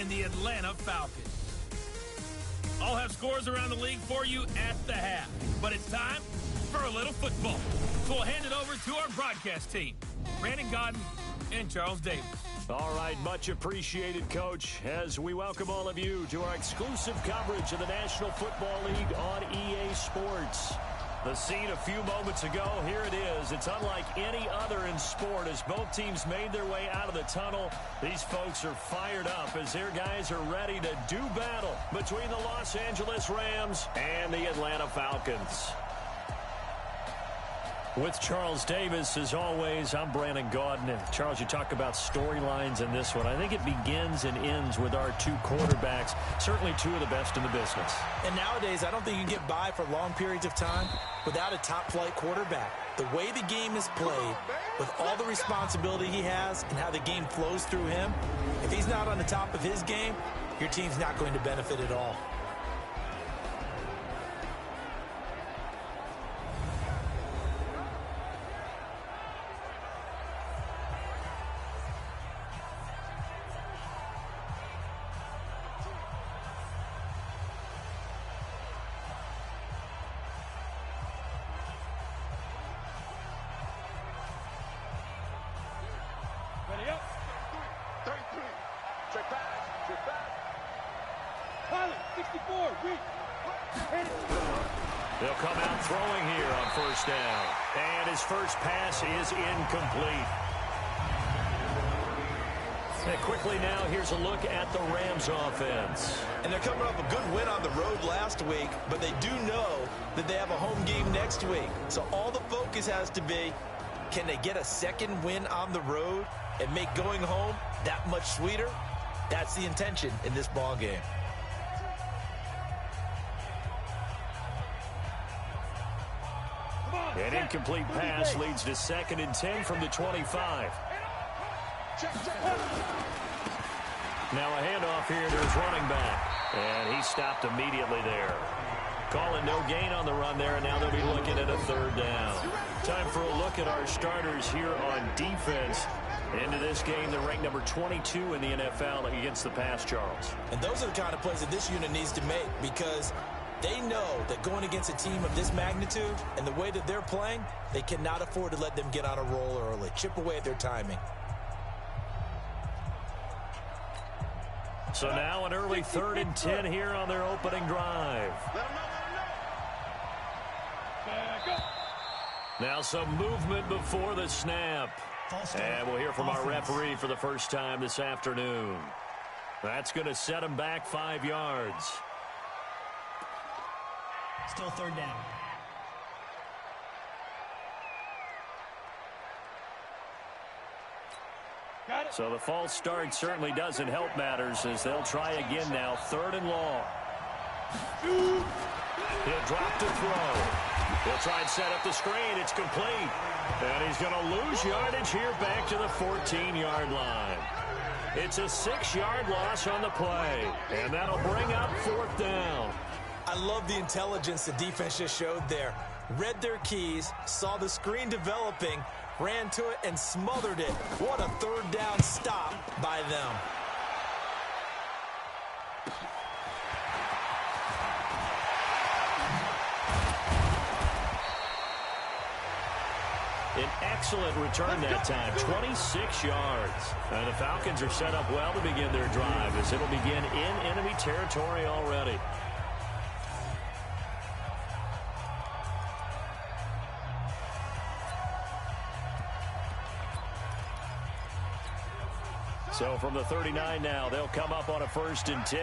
and the Atlanta Falcons. I'll have scores around the league for you at the half. But it's time for a little football. So we'll hand it over to our broadcast team, Brandon Godden and Charles Davis. All right, much appreciated, Coach, as we welcome all of you to our exclusive coverage of the National Football League on EA Sports. The scene a few moments ago, here it is. It's unlike any other in sport as both teams made their way out of the tunnel. These folks are fired up as their guys are ready to do battle between the Los Angeles Rams and the Atlanta Falcons. With Charles Davis, as always, I'm Brandon Gaudin. And Charles, you talk about storylines in this one. I think it begins and ends with our two quarterbacks, certainly two of the best in the business. And nowadays, I don't think you can get by for long periods of time without a top-flight quarterback. The way the game is played, with all the responsibility he has and how the game flows through him, if he's not on the top of his game, your team's not going to benefit at all. They'll come out throwing here on first down. And his first pass is incomplete. And quickly now, here's a look at the Rams offense. And they're coming off a good win on the road last week, but they do know that they have a home game next week. So all the focus has to be, can they get a second win on the road and make going home that much sweeter? That's the intention in this ball game. An incomplete pass leads to 2nd and 10 from the 25. Now a handoff here to his running back. And he stopped immediately there. Calling no gain on the run there, and now they'll be looking at a 3rd down. Time for a look at our starters here on defense. Into this game, they're ranked number 22 in the NFL against the pass, Charles. And those are the kind of plays that this unit needs to make, because they know that going against a team of this magnitude and the way that they're playing, they cannot afford to let them get on a roll early. Chip away at their timing. So now an early 3rd and 10 here on their opening drive. Now some movement before the snap. And we'll hear from our referee for the first time this afternoon. That's going to set him back 5 yards. Still 3rd down. So the false start certainly doesn't help matters as they'll try again now. 3rd and long. He'll drop to throw. He'll try and set up the screen. It's complete. And he's going to lose yardage here back to the 14-yard line. It's a 6-yard loss on the play. And that'll bring up 4th down. I love the intelligence the defense just showed there. Read their keys, saw the screen developing, ran to it, and smothered it. What a 3rd down stop by them. An excellent return that time, 26 yards. And the Falcons are set up well to begin their drive as it'll begin in enemy territory already. So from the 39 now, they'll come up on a 1st and 10.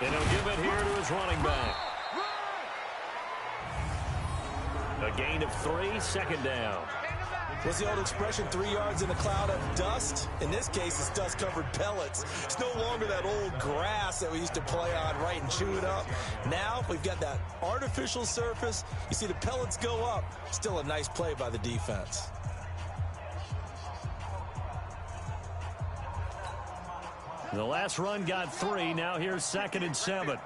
And he'll give it here to his running back. A gain of 3, 2nd down. What's the old expression, 3 yards in a cloud of dust? In this case, it's dust-covered pellets. It's no longer that old grass that we used to play on, right, and chew it up. Now we've got that artificial surface. You see the pellets go up. Still a nice play by the defense. The last run got 3. Now here's 2nd and 7.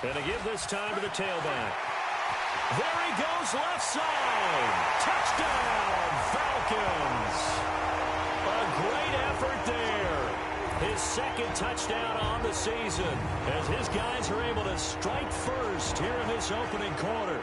And a give this time to the tailback. There he goes, left side. Touchdown, Falcons. A great effort there. His second touchdown on the season as his guys are able to strike first here in this opening quarter.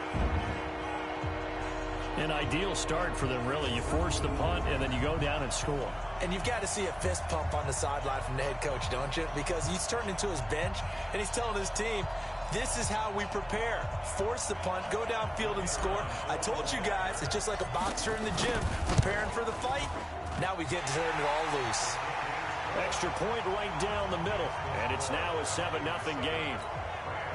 An ideal start for them, really. You force the punt, and then you go down and score. And you've got to see a fist pump on the sideline from the head coach, don't you? Because he's turned into his bench, and he's telling his team, this is how we prepare. Force the punt, go downfield and score. I told you guys, it's just like a boxer in the gym preparing for the fight. Now we get to turn it all loose. Extra point right down the middle, and it's now a 7-0 game.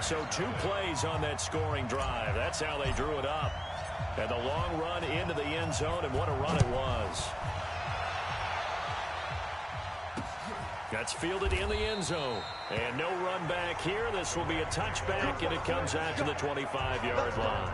So 2 plays on that scoring drive. That's how they drew it up. And the long run into the end zone, and what a run it was. That's fielded in the end zone. And no run back here. This will be a touchback, and it comes out to the 25-yard line.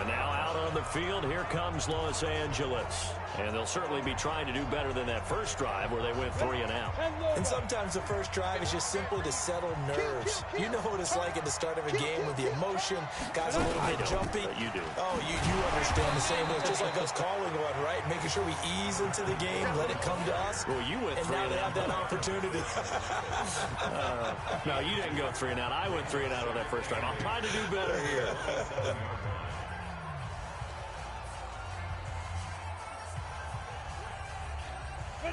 And now out on the field, here comes Los Angeles. And they'll certainly be trying to do better than that first drive where they went 3 and out. And sometimes the first drive is just simply to settle nerves. You know what it's like at the start of a game with the emotion. Guys a little bit jumpy. But you do. Oh, you understand the same way. It's just like us calling one, right? Making sure we ease into the game, let it come to us. Well, you went 3 and out. And now they have that opportunity. No, you didn't go 3 and out. I went 3 and out on that first drive. I'll try to do better here.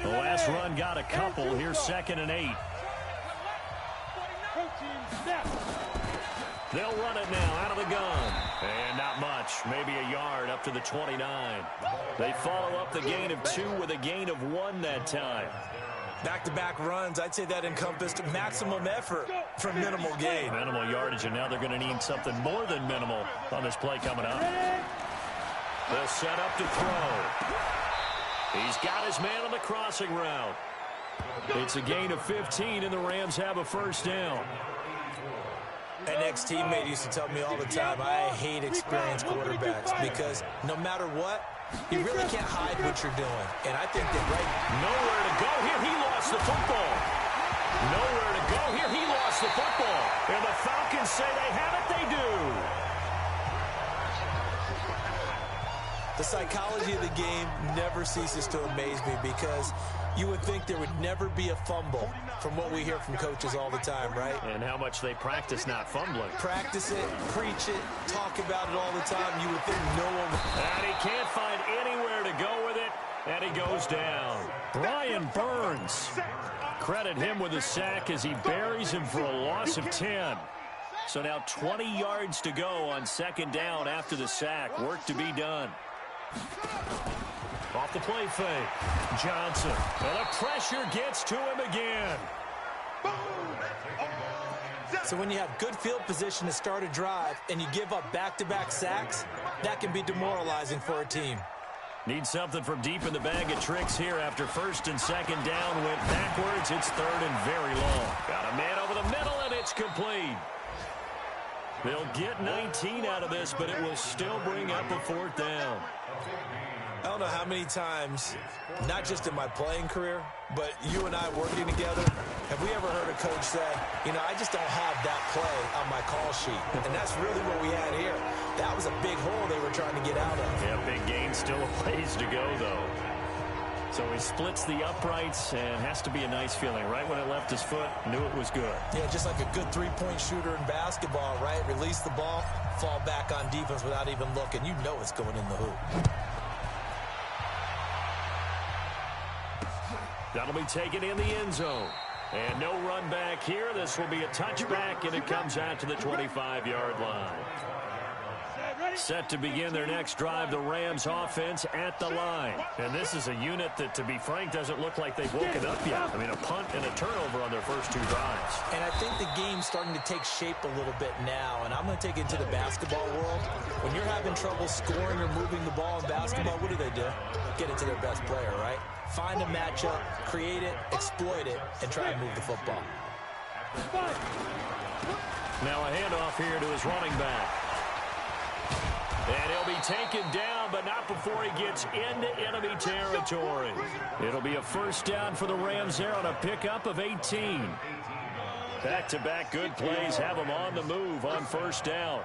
The last run got a couple. Here's 2nd and 8. They'll run it now out of the gun. And not much. Maybe a yard up to the 29. They follow up the gain of 2 with a gain of 1 that time. Back-to-back runs, I'd say that encompassed maximum effort for minimal gain. Minimal yardage, and now they're going to need something more than minimal on this play coming up. They'll set up to throw. He's got his man on the crossing route. It's a gain of 15, and the Rams have a first down. An ex-teammate used to tell me all the time, I hate experienced quarterbacks because no matter what, you really can't hide what you're doing. And I think that nowhere to go here. He lost the football. Nowhere to go here. He lost the football. And the Falcons say they have it. They do. The psychology of the game never ceases to amaze me because you would think there would never be a fumble from what we hear from coaches all the time, right? And how much they practice not fumbling. Practice it, preach it, talk about it all the time. You would think no one would. And he can't find anywhere to go with it, and he goes down. Brian Burns. Credit him with a sack as he buries him for a loss of 10. So now 20 yards to go on 2nd down after the sack. Work to be done. Off the play fake. Johnson. And the pressure gets to him again. So when you have good field position to start a drive and you give up back-to-back sacks, that can be demoralizing for a team. Need something from deep in the bag of tricks here after 1st and 2nd down. Went backwards. It's 3rd and very long. Got a man over the middle, and it's complete. They'll get 19 out of this, but it will still bring up a 4th down. I don't know how many times, not just in my playing career, but you and I working together, have we ever heard a coach say, you know, I just don't have that play on my call sheet. And that's really what we had here. That was a big hole they were trying to get out of. Yeah, big gain, still a ways to go, though. So he splits the uprights, and has to be a nice feeling. Right when it left his foot, knew it was good. Yeah, just like a good three-point shooter in basketball, right? Release the ball, fall back on defense without even looking. You know it's going in the hoop. That'll be taken in the end zone. And no run back here. This will be a touchback, and it comes out to the 25-yard line. Set to begin their next drive, the Rams offense at the line. And this is a unit that, to be frank, doesn't look like they've woken up yet. I mean, a punt and a turnover on their first 2 drives. And I think the game's starting to take shape a little bit now. And I'm going to take it to the basketball world. When you're having trouble scoring or moving the ball in basketball, what do? Get it to their best player, right? Find a matchup, create it, exploit it, and try and move the football. Now a handoff here to his running back. And he'll be taken down, but not before he gets into enemy territory. It'll be a first down for the Rams there on a pickup of 18. Back-to-back good plays have them on the move on first down.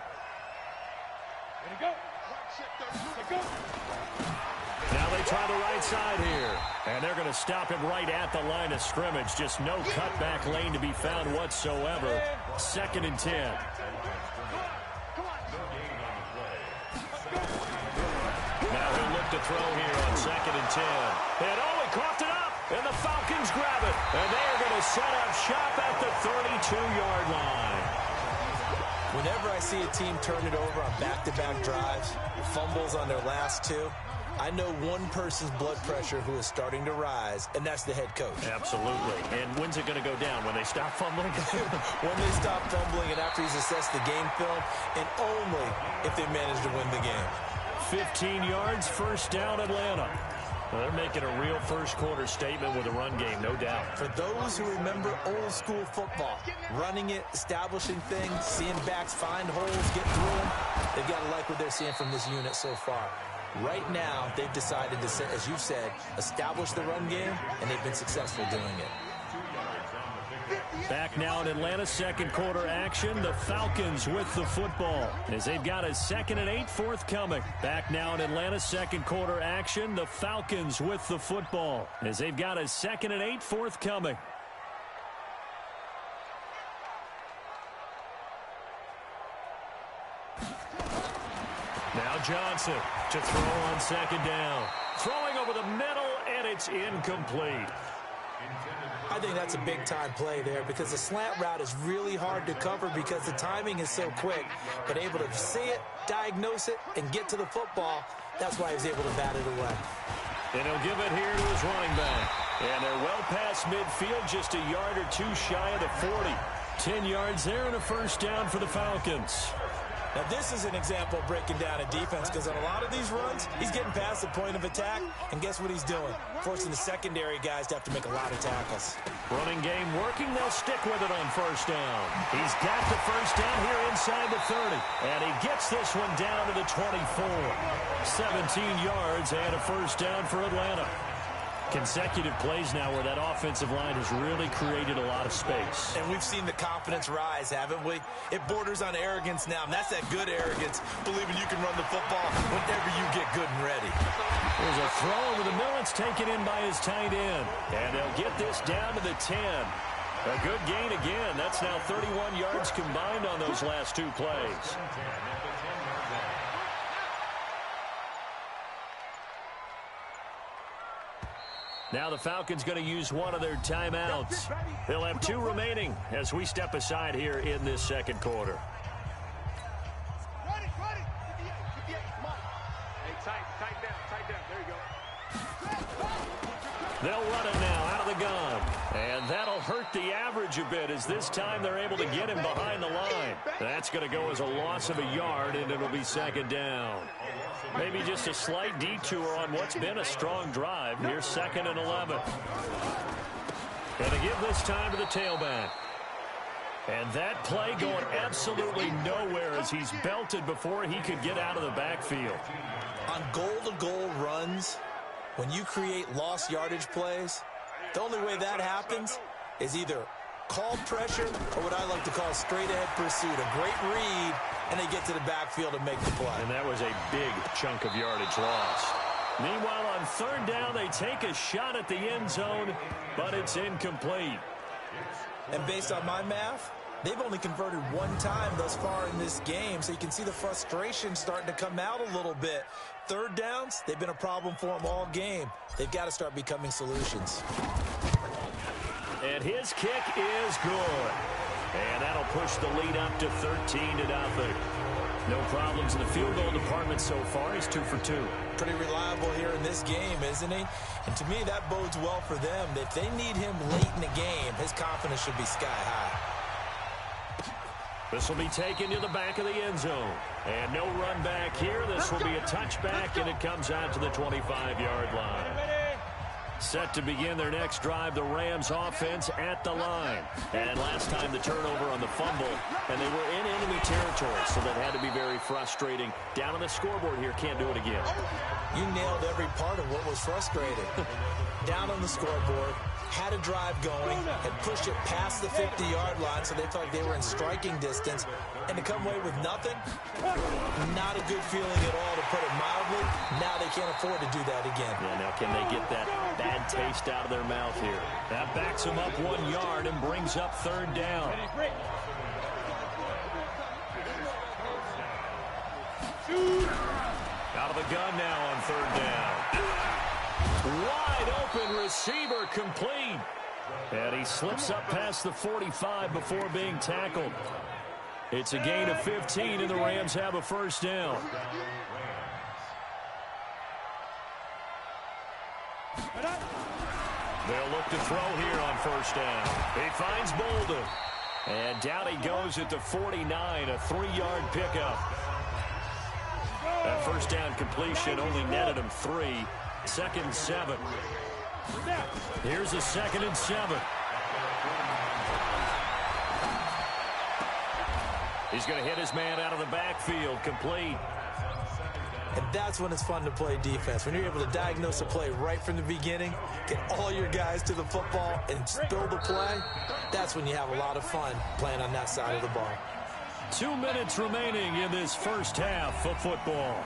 Now they try the right side here. And they're going to stop him right at the line of scrimmage. Just no cutback lane to be found whatsoever. 2nd and 10. Now he'll look to throw here on 2nd and 10. And he coughed it up. And the Falcons grab it. And they are going to set up shop at the 32-yard line. Whenever I see a team turn it over on back-to-back drives, fumbles on their last two, I know one person's blood pressure who is starting to rise, and that's the head coach. Absolutely. And when's it going to go down? When they stop fumbling? When they stop fumbling and after he's assessed the game film, and only if they manage to win the game. 15 yards, 1st down, Atlanta. Well, they're making a real first-quarter statement with a run game, no doubt. For those who remember old-school football, running it, establishing things, seeing backs find holes, get through them, they've got to like what they're seeing from this unit so far. Right now, they've decided to, as you said, establish the run game, and they've been successful doing it. Back now in Atlanta, 2nd quarter action. The Falcons with the football as they've got a 2nd and 8 forthcoming. Back now in Atlanta, 2nd quarter action. The Falcons with the football as they've got a 2nd and 8 forthcoming. Now Johnson to throw on 2nd down. Throwing over the middle, and it's incomplete. I think that's a big-time play there because the slant route is really hard to cover because the timing is so quick. But able to see it, diagnose it, and get to the football, that's why he was able to bat it away. And he'll give it here to his running back. And they're well past midfield, just a yard or two shy of the 40. 10 yards there and a 1st down for the Falcons. Now, this is an example of breaking down a defense because on a lot of these runs, he's getting past the point of attack, and guess what he's doing? Forcing the secondary guys to have to make a lot of tackles. Running game working. They'll stick with it on 1st down. He's got the 1st down here inside the 30, and he gets this one down to the 24. 17 yards and a 1st down for Atlanta. Consecutive plays now where that offensive line has really created a lot of space. And we've seen the confidence rise, haven't we? It borders on arrogance now, and that's that good arrogance, believing you can run the football whenever you get good and ready. There's a throw over the middle. It's taken in by his tight end. And they'll get this down to the 10. A good gain again. That's now 31 yards combined on those last 2 plays. Now the Falcons going to use one of their timeouts. They'll have 2 remaining as we step aside here in this 2nd quarter. Ready. Come on. Hey, tighten down. There you go. They'll run it now out of the gun. And that'll hurt the average a bit as this time they're able to get him behind the line. That's going to go as a loss of a yard, and it'll be 2nd down. Maybe just a slight detour on what's been a strong drive. Here's 2nd and 11. And to give this time to the tailback. And that play going absolutely nowhere as he's belted before he could get out of the backfield. On goal-to-goal runs, when you create lost yardage plays, the only way that happens is either called pressure or what I like to call straight-ahead pursuit. A great read, and they get to the backfield and make the play. And that was a big chunk of yardage loss. Meanwhile, on 3rd down, they take a shot at the end zone, but it's incomplete. And based on my math, they've only converted 1 time thus far in this game, so you can see the frustration starting to come out a little bit. 3rd downs, they've been a problem for them all game. They've got to start becoming solutions. And his kick is good. And that'll push the lead up to 13-0. No problems in the field goal department so far. He's 2 for 2. Pretty reliable here in this game, isn't he? And to me, that bodes well for them. If they need him late in the game, his confidence should be sky high. This will be taken to the back of the end zone. And no run back here. This will be a touchback, and it comes out to the 25-yard line. Set to begin their next drive, the Rams offense at the line. And last time the turnover on the fumble, and they were in enemy territory, so that had to be very frustrating. Down on the scoreboard here, can't do it again. You nailed every part of what was frustrating. Down on the scoreboard, had a drive going, had pushed it past the 50-yard line, so they felt like they were in striking distance. And to come away with nothing, not a good feeling at all, to put it mildly. Now they can't afford to do that again. Yeah, now can they get that bad taste out of their mouth here? That backs them up 1 yard and brings up third down. Out of the gun now on third down. Wide open receiver, complete. And he slips up past the 45 before being tackled. It's a gain of 15, and the Rams have a first down. They'll look to throw here on first down. He finds Bolden. And down he goes at the 49, a 3-yard pickup. That first down completion only netted him 3. 2nd and 7. Here's a 2nd and 7. He's going to hit his man out of the backfield, complete. And that's when it's fun to play defense. When you're able to diagnose a play right from the beginning, get all your guys to the football and spill the play, that's when you have a lot of fun playing on that side of the ball. 2 minutes remaining in this first half of football.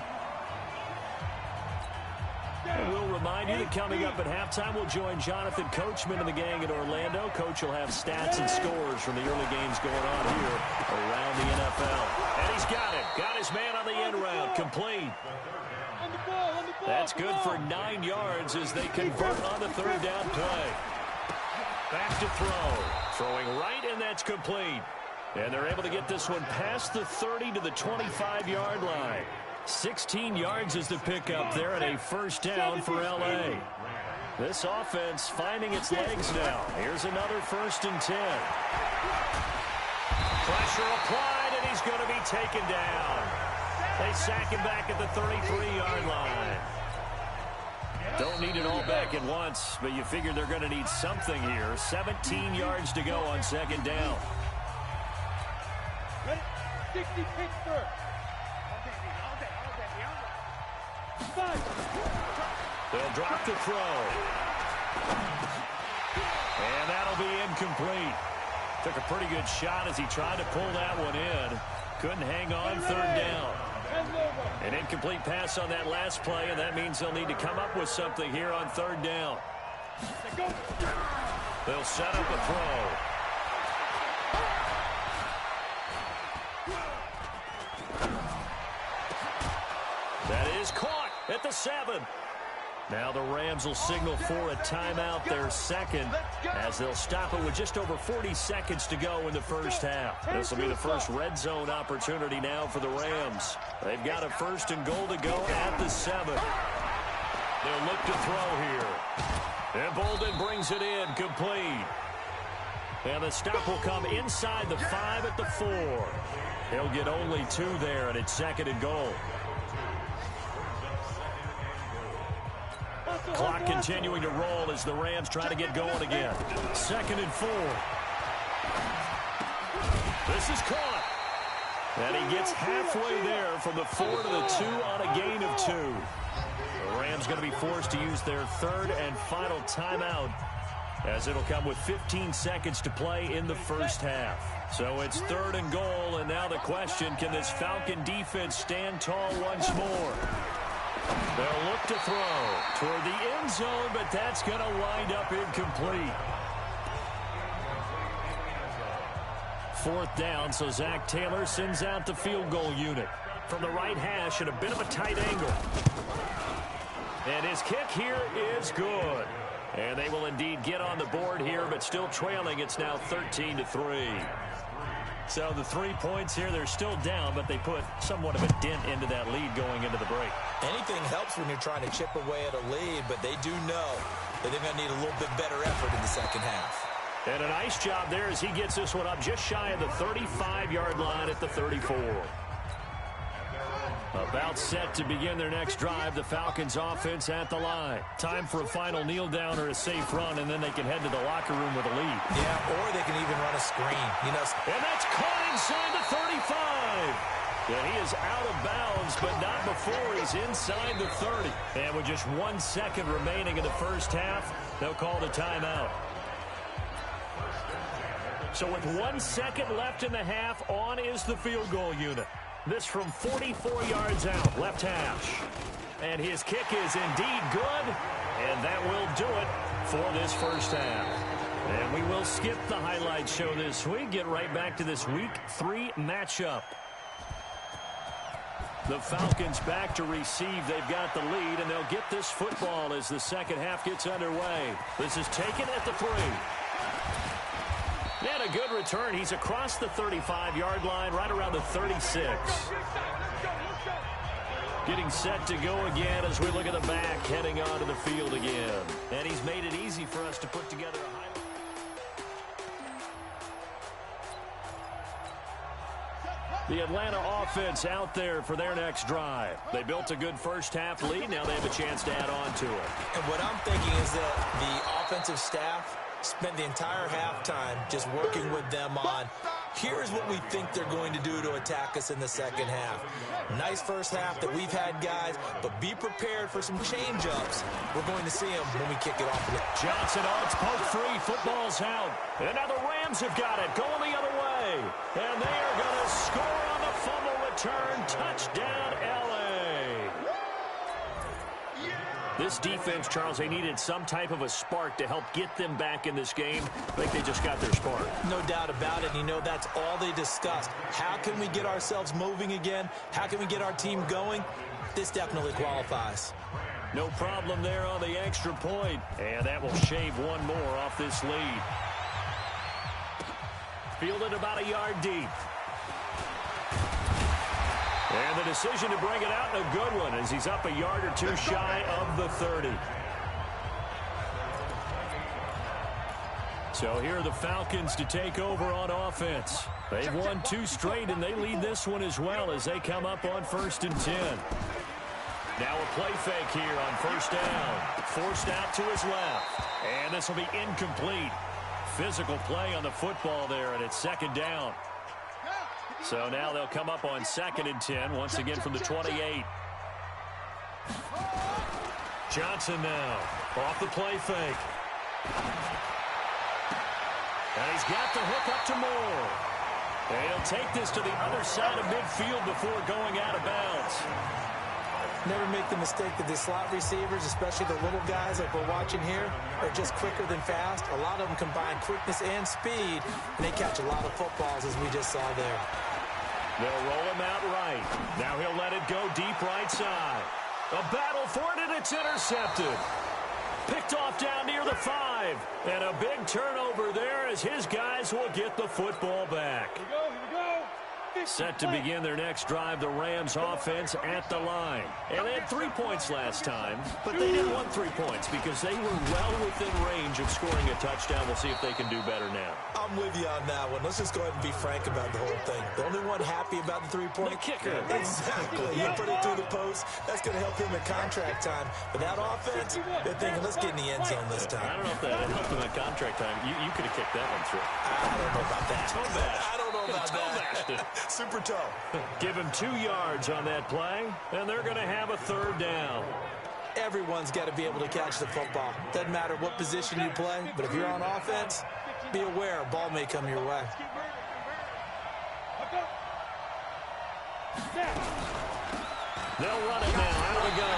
And we'll remind you that coming up at halftime, we'll join Jonathan Coachman and the gang in Orlando. Coach will have stats and scores from the early games going on here around the NFL. And he's got it. Got his man on the end route. Complete. That's good for 9 yards as they convert on the third down play. Back to throw. Throwing right, and that's complete. And they're able to get this one past the 30 to the 25-yard line. 16 yards is the pickup there, and a first down for L.A. This offense finding its legs now. Here's another 1st and 10. Pressure applied, and he's going to be taken down. They sack him back at the 33-yard line. Don't need it all back at once, but you figure they're going to need something here. 17 yards to go on 2nd down. 60 Pittsburgh. They'll drop the throw. And that'll be incomplete. Took a pretty good shot as he tried to pull that one in. Couldn't hang on, 3rd down. An incomplete pass on that last play, and that means they'll need to come up with something here on 3rd down. They'll set up a throw. That is caught at the 7. Now the Rams will signal for a timeout, their 2nd, as they'll stop it with just over 40 seconds to go in the first half. This will be the first red zone opportunity now for the Rams. They've got a 1st and goal to go at the 7. They'll look to throw here. And Bolden brings it in, complete. And the stop will come inside the 5 at the 4. He'll get only 2 there, and it's 2nd and goal. Clock continuing to roll as the Rams try to get going again. 2nd and 4. This is caught. And he gets halfway there from the 4 to the 2 on a gain of 2. The Rams going to be forced to use their 3rd and final timeout, as it'll come with 15 seconds to play in the first half. So it's 3rd and goal, and now the question, can this Falcon defense stand tall once more? They'll look to throw toward the end zone, but that's going to wind up incomplete. 4th down, so Zach Taylor sends out the field goal unit from the right hash at a bit of a tight angle. And his kick here is good. And they will indeed get on the board here, but still trailing. It's now 13-3. So the 3 points here, they're still down, but they put somewhat of a dent into that lead going into the break. Anything helps when you're trying to chip away at a lead, but they do know that they're going to need a little bit better effort in the 2nd half. And a nice job there as he gets this one up just shy of the 35-yard line at the 34. About set to begin their next drive, the Falcons offense at the line. Time for a final kneel down or a safe run, and then they can head to the locker room with a lead. Yeah, or they can even run a screen. You know, and that's caught inside the 35. Yeah, he is out of bounds, but not before he's inside the 30. And with just 1 second remaining in the first half, they'll call the timeout. So with 1 second left in the half, on is the field goal unit. This from 44 yards out, left hash. And his kick is indeed good, and that will do it for this first half. And we will skip the highlight show this week, get right back to this Week 3 matchup. The Falcons back to receive. They've got the lead, and they'll get this football as the second half gets underway. This is taken at the 3. And a good return. He's across the 35-yard line, right around the 36. Getting set to go again as we look at the back, heading onto the field again. And he's made it easy for us to put together a highlight. The Atlanta offense out there for their next drive. They built a good first-half lead. Now they have a chance to add on to it. And what I'm thinking is that the offensive staff spent the entire halftime just working with them on, here's what we think they're going to do to attack us in the second half. Nice first half that we've had, guys, but be prepared for some change-ups. We're going to see them when we kick it off. Johnson, it's poked free. Football's out. And now the Rams have got it, going the other way. And they are going to score on the fumble return. Touchdown, L.A. This defense, Charles, they needed some type of a spark to help get them back in this game. I think they just got their spark. No doubt about it. You know, that's all they discussed. How can we get ourselves moving again? How can we get our team going? This definitely qualifies. No problem there on the extra point. And that will shave one more off this lead. Fielded about a yard deep. And the decision to bring it out in a good one as he's up a yard or two shy of the 30. So here are the Falcons to take over on offense. They've won 2 straight, and they lead this one as well as they come up on 1st and 10. Now a play fake here on first down. Forced out to his left. And this will be incomplete. Physical play on the football there, and it's 2nd down. So now they'll come up on 2nd and 10, once again from the 28. Johnson now, off the play fake. And he's got the hook up to Moore. And he'll take this to the other side of midfield before going out of bounds. Never make the mistake that the slot receivers, especially the little guys like we're watching here, are just quicker than fast. A lot of them combine quickness and speed, and they catch a lot of footballs, as we just saw there. They'll roll him out right. Now he'll let it go deep right side. A battle for it, and it's intercepted. Picked off down near the 5. And a big turnover there as his guys will get the football back. Here we go. Set to begin their next drive, the Rams offense at the line. And they had 3 points last time, but they didn't want 3 points because they were well within range of scoring a touchdown. We'll see if they can do better now. I'm with you on that one. Let's just go ahead and be frank about the whole thing. The only one happy about the 3-point The kicker. Exactly. You put it through the post. That's going to help him at contract time. But that offense, they're thinking, let's get in the end zone this time. I don't know if that helped him at contract time. You could have kicked that one through. I don't know about that. Toe bash. I don't know about that. Super toe. Give him 2 yards on that play, and they're going to have a 3rd down. Everyone's got to be able to catch the football. Doesn't matter what position you play, but if you're on offense, be aware a ball may come your way. They'll run it now out of the gun.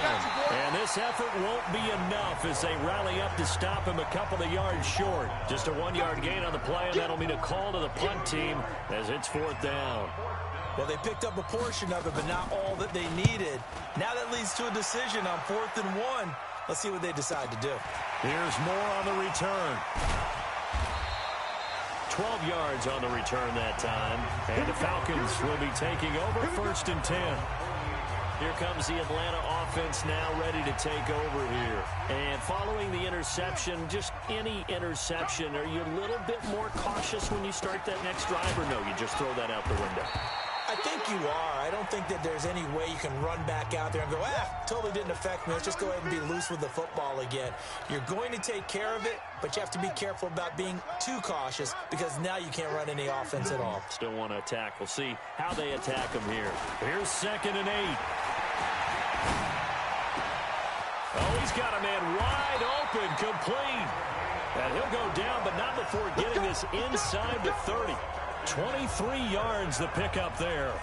And this effort won't be enough as they rally up to stop him a couple of yards short. Just a 1-yard gain on the play, and that'll mean a call to the punt team as it's 4th down. Well, they picked up a portion of it, but not all that they needed. Now that leads to a decision on 4th and 1. Let's see what they decide to do. Here's more on the return. 12 yards on the return that time. And the Falcons will be taking over 1st and 10. Here comes the Atlanta offense now ready to take over here. And following the interception, just any interception, are you a little bit more cautious when you start that next drive, or no, you just throw that out the window? I think you are. I don't think that there's any way you can run back out there and go, totally didn't affect me. Let's just go ahead and be loose with the football again. You're going to take care of it, but you have to be careful about being too cautious because now you can't run any offense at all. Still want to attack. We'll see how they attack them here. Here's 2nd and 8. Oh, he's got a man wide open, complete. And he'll go down, but not before getting this inside the 30. 23 yards the pickup there.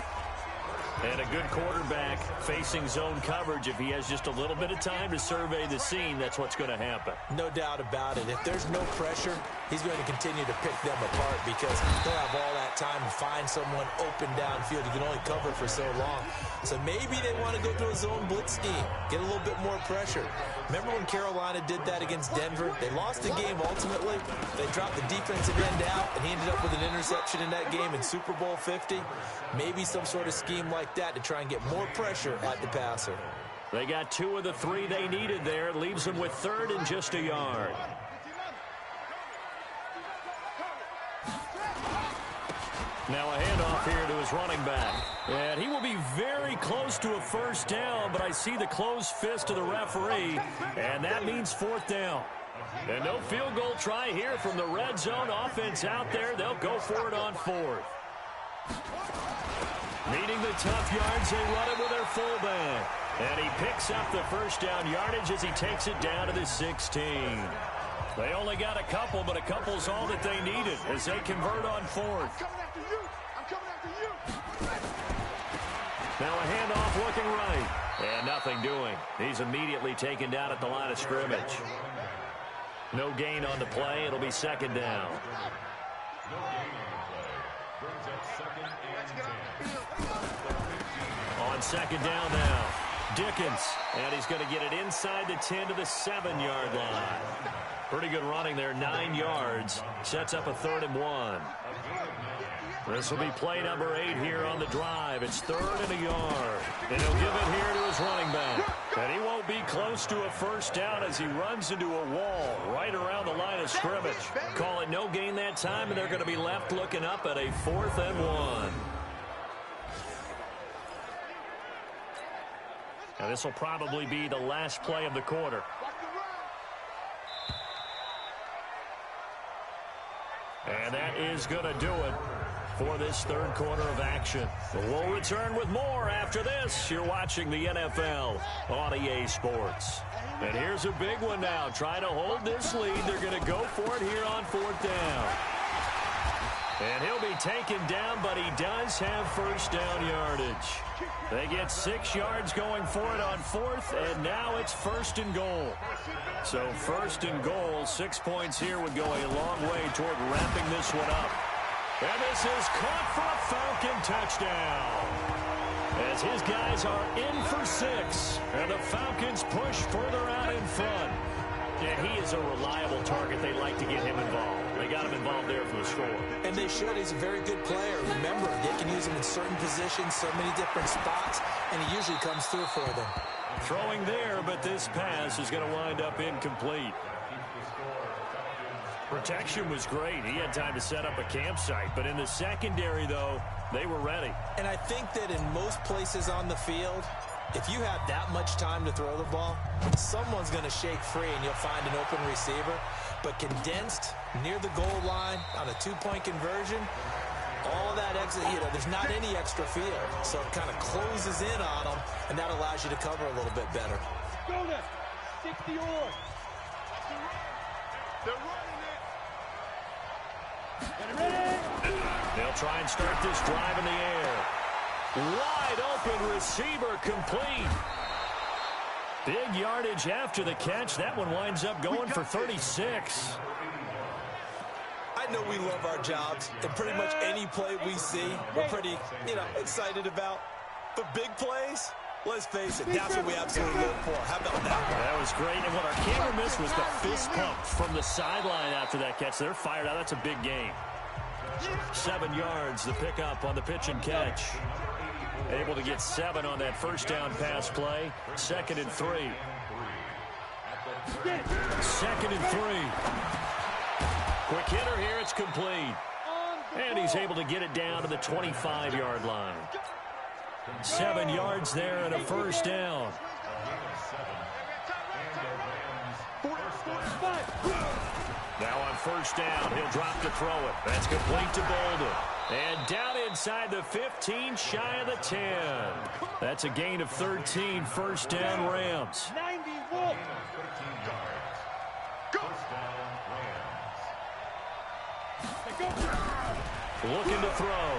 And a good quarterback facing zone coverage. If he has just a little bit of time to survey the scene, that's what's going to happen. No doubt about it. If there's no pressure, he's going to continue to pick them apart because he'll have all that time to find someone open downfield. He can only cover for so long. So maybe they want to go to a zone blitz scheme, get a little bit more pressure. Remember when Carolina did that against Denver? They lost the game ultimately. They dropped the defensive end out, and he ended up with an interception in that game in Super Bowl 50. Maybe some sort of scheme like that to try and get more pressure at the passer. They got 2 of the 3 they needed there. Leaves them with 3rd and just a yard. Now a handoff here to his running back. And he will be very close to a first down, but I see the closed fist of the referee, and that means 4th down. And no field goal try here from the red zone. Offense out there. They'll go for it on 4th. Needing the tough yards, they run it with their fullback. And he picks up the first down yardage as he takes it down to the 16. They only got a couple, but a couple's all that they needed as they convert on 4th. Now a handoff looking right. And nothing doing. He's immediately taken down at the line of scrimmage. No gain on the play. It'll be 2nd down. On 2nd down now, Dickens, and he's going to get it inside the 10 to the 7-yard line. Pretty good running there, 9 yards. Sets up a 3rd and 1. This will be play number 8 here on the drive. It's 3rd and a yard. And he'll give it here to his running back. And he won't be close to a first down as he runs into a wall right around the line of scrimmage. Call it no gain that time, and they're going to be left looking up at a 4th and 1. Now this will probably be the last play of the quarter. And that is going to do it for this 3rd quarter of action. We'll return with more after this. You're watching the NFL on EA Sports. And here's a big one now. Trying to hold this lead. They're going to go for it here on 4th down. And he'll be taken down, but he does have first down yardage. They get 6 yards going for it on 4th, and now it's 1st and goal. So 1st and goal, 6 points here would go a long way toward wrapping this one up. And this is caught for a Falcon touchdown. As his guys are in for 6, and the Falcons push further out in front. And he is a reliable target. They like to get him involved. They got him involved there for the score. And they should. He's a very good player. Remember, they can use him in certain positions, so many different spots, and he usually comes through for them. Throwing there, but this pass is going to wind up incomplete. Protection was great. He had time to set up a campsite, but in the secondary, though, they were ready. And I think that in most places on the field, if you have that much time to throw the ball, someone's going to shake free and you'll find an open receiver. But condensed near the goal line on a 2-point conversion, all that extra, there's not any extra field. So it kind of closes in on them, and that allows you to cover a little bit better. Go there. 60 on. They're running it. They'll try and start this drive in the air. Wide open receiver complete. Big yardage after the catch. That one winds up going for 36. I know we love our jobs, and pretty much any play we see, we're pretty, excited about. The big plays, let's face it, that's what we absolutely live for. How about that? That was great, and what our camera missed was the fist pump from the sideline after that catch. They're fired out. That's a big game. 7 yards, the pickup on the pitch and catch. Able to get 7 on that first down pass play. 2nd and 3. 2nd and 3. Quick hitter here. It's complete. And he's able to get it down to the 25-yard line. 7 yards there and a first down. Now on first down, he'll drop to throw it. That's complete to Bolden. And down inside the 15, shy of the 10. That's a gain of 13, first down Rams. 91. Looking to throw.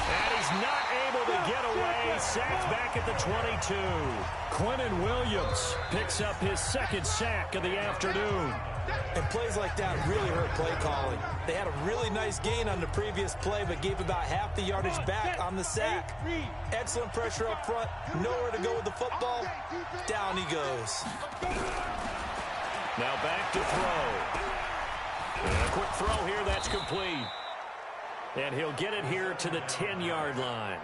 And he's not able to get away. Sacked back at the 22. Quinnen Williams picks up his second sack of the afternoon. And plays like that really hurt play calling. They had a really nice gain on the previous play, but gave about half the yardage back on the sack. Excellent pressure up front. Nowhere to go with the football. Down he goes. Now back to throw. And a quick throw here. That's complete. And he'll get it here to the 10-yard line.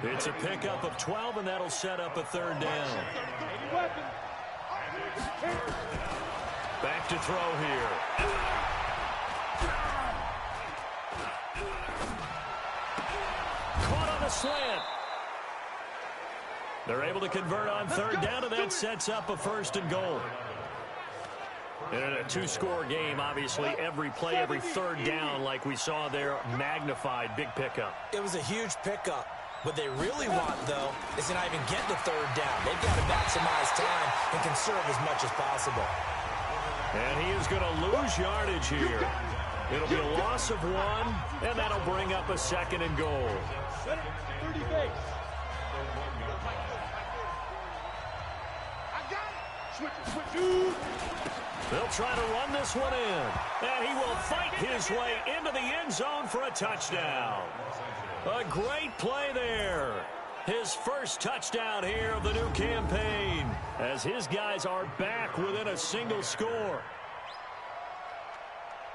It's a pickup of 12, and that'll set up a third down. Back to throw here. Caught on a slant. They're able to convert on third down, and that sets up a first and goal. And in a two-score game, obviously, every play, every third down, like we saw there, magnified, big pickup. It was a huge pickup. What they really want, though, is to not even get the third down. They've got to maximize time and conserve as much as possible. And he is going to lose yardage here. It'll be a loss of 1, and that'll bring up a second and goal. They'll try to run this one in. And he will fight his way into the end zone for a touchdown. A great play there. His first touchdown here of the new campaign, as his guys are back within a single score.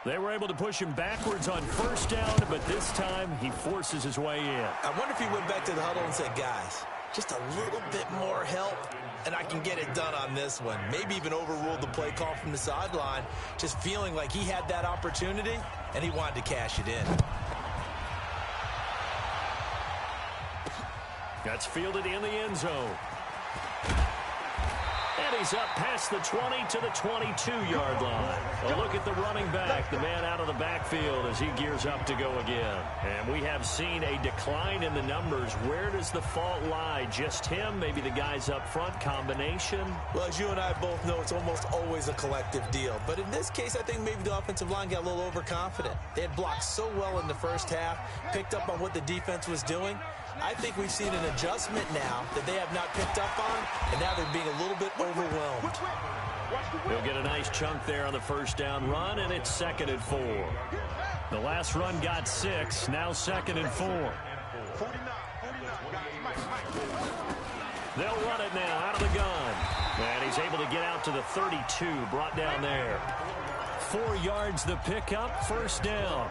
They were able to push him backwards on first down, but this time he forces his way in. I wonder if he went back to the huddle and said, guys, just a little bit more help, and I can get it done on this one. Maybe even overruled the play call from the sideline, just feeling like he had that opportunity, and he wanted to cash it in. That's fielded in the end zone. And he's up past the 20 to the 22-yard line. A look at the running back, the man out of the backfield as he gears up to go again. And we have seen a decline in the numbers. Where does the fault lie? Just him? Maybe the guys up front? Combination? Well, as you and I both know, it's almost always a collective deal. But in this case, I think maybe the offensive line got a little overconfident. They had blocked so well in the first half, picked up on what the defense was doing. I think we've seen an adjustment now that they have not picked up on, and now they're being a little bit overwhelmed. He'll get a nice chunk there on the first down run, and it's 2nd and 4. The last run got 6, now 2nd and 4. They'll run it now out of the gun. And he's able to get out to the 32, brought down there. 4 yards the pickup, first down.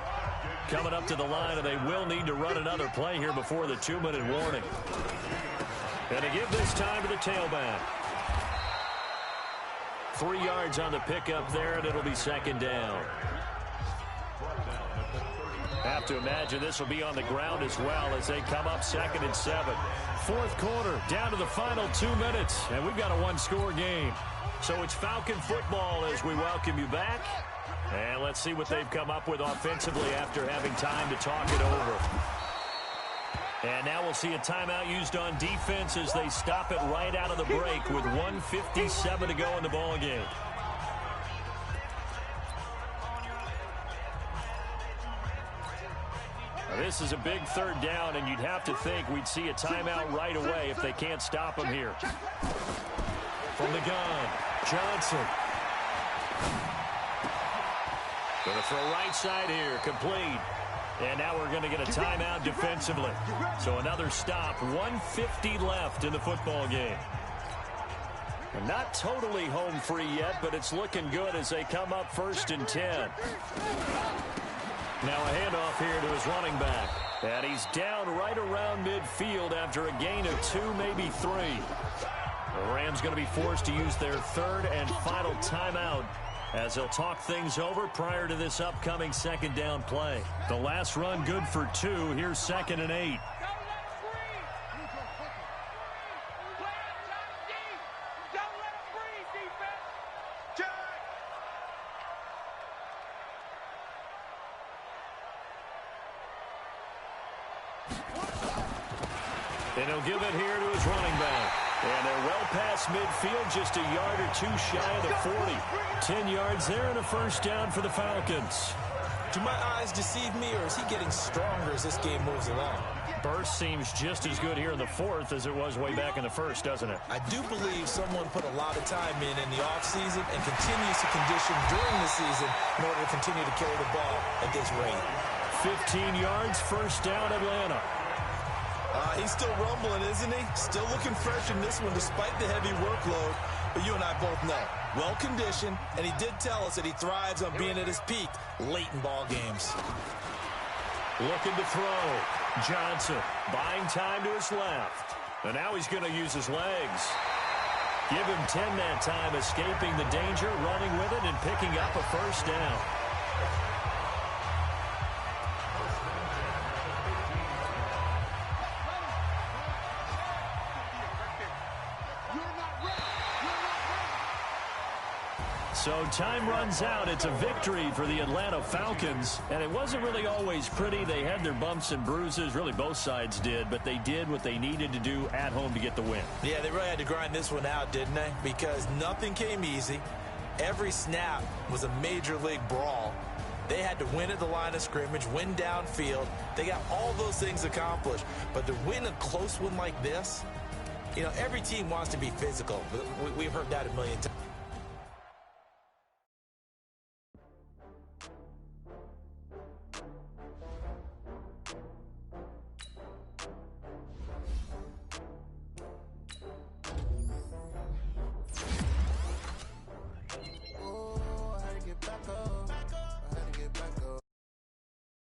Coming up to the line, and they will need to run another play here before the 2-minute warning. And to give this time to the tailback. 3 yards on the pickup there, and it'll be 2nd down. Have to imagine this will be on the ground as well as they come up 2nd and 7. 4th quarter, down to the final 2 minutes, and we've got a 1-score game. So it's Falcon football as we welcome you back. And let's see what they've come up with offensively after having time to talk it over. And now we'll see a timeout used on defense as they stop it right out of the break with 1:57 to go in the ballgame. This is a big third down, and you'd have to think we'd see a timeout right away if they can't stop him here. From the gun, Johnson. Going to throw right side here, complete. And now we're going to get a timeout defensively. So another stop, 1:50 left in the football game. And not totally home free yet, but it's looking good as they come up 1st and 10. Now a handoff here to his running back. And he's down right around midfield after a gain of 2, maybe 3. The Rams going to be forced to use their 3rd and final timeout as they'll talk things over prior to this upcoming 2nd down play. The last run good for 2. Here's 2nd and 8. And he'll give it here to his running back. And they're well past midfield, just a yard or two shy of the 40. 10 yards there and a first down for the Falcons. Do my eyes deceive me, or is he getting stronger as this game moves along? Burst seems just as good here in the fourth as it was way back in the first, doesn't it? I do believe someone put a lot of time in the offseason and continues to condition during the season in order to continue to carry the ball at this rate. 15 yards, first down, Atlanta. He's still rumbling, isn't he? Still looking fresh in this one despite the heavy workload. But you and I both know, well-conditioned, and he did tell us that he thrives on being at his peak late in ball games. Looking to throw. Johnson buying time to his left. And now he's going to use his legs. Give him 10 that time, escaping the danger, running with it, and picking up a first down. So time runs out. It's a victory for the Atlanta Falcons. And it wasn't really always pretty. They had their bumps and bruises. Really, both sides did. But they did what they needed to do at home to get the win. Yeah, they really had to grind this one out, didn't they? Because nothing came easy. Every snap was a major league brawl. They had to win at the line of scrimmage, win downfield. They got all those things accomplished. But to win a close one like this, you know, every team wants to be physical. We've heard that a million times.